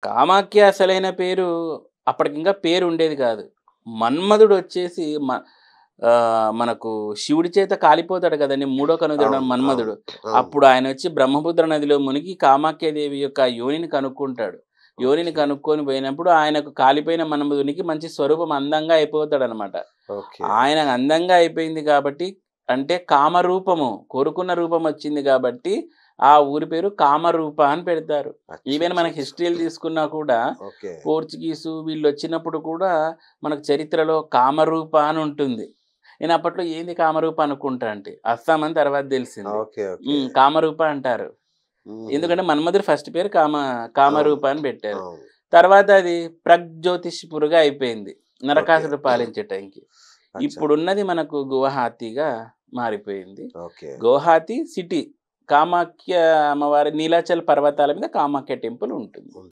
కామాఖ్య అసలైన పేరు అప్పటికింకా పేరు ఉండేది కాదు. మన్మధుడు వచ్చేసి మనకు శివుడి చేత కాలిపోతాడు కదండీ! మూడో కన్నుతోడు అవును. అవును. మన్మధుడు. అవును. అప్పుడు ఆయనొచ్చి బ్రహ్మపుత్ర నదిలో మునిగి కామాఖ్యాదేవి యొక్క యోనిని కనుక్కుంటాడు. యోనిని ఓకే. కనుక్కొని పోయినప్పుడు ఆయనకు కాలిపోయిన మన్మధునికి మంచి స్వరూపం అందంగా అయిపోతాడనమాట. ఓకే. ఆయన అందంగా అయిపోయింది కాబట్టి అంటే కామరూపము కోరుకున్న రూపం వచ్చింది కాబట్టి ఆ ఊరి పేరు కామరూప అని పెడతారు. ఈవెన్ మనకి అచ్చచ్చచ్చ! హిస్టరీలు తీసుకున్నా కూడా ఓకే. పోర్చుగీసు వీళ్ళొచ్చినప్పుడు కూడా మనకు చరిత్రలో కామరూప అని ఉంటుంది. నేను అప్పట్లో ఏంది కామరూప అనుకుంటా అంటే అస్సాం అని తర్వాత తెలిసింది. ఓకే. ఓకే. కామరూప అంటారు. హుహు. ఎందుకంటే మన్మధుడి ఫస్ట్ పేరు అవును. కామరూప అని పెట్టారు. అవును. తర్వాత అది ప్రగ్జ్యోతిష్‌పుర్‌గా అయిపోయింది. ఓకే. నరకాసురుడు పాలించే టైంకి. అచ్చా! ఇప్పుడున్నది మనకు గువాహటిగా మారిపోయింది. ఓకే. గువాహటి సిటీ. కామాఖ్య అమ్మవారి నీలాచల్ పర్వతాల మీద కామాఖ్య టెంపుల్ ఉంటుంది.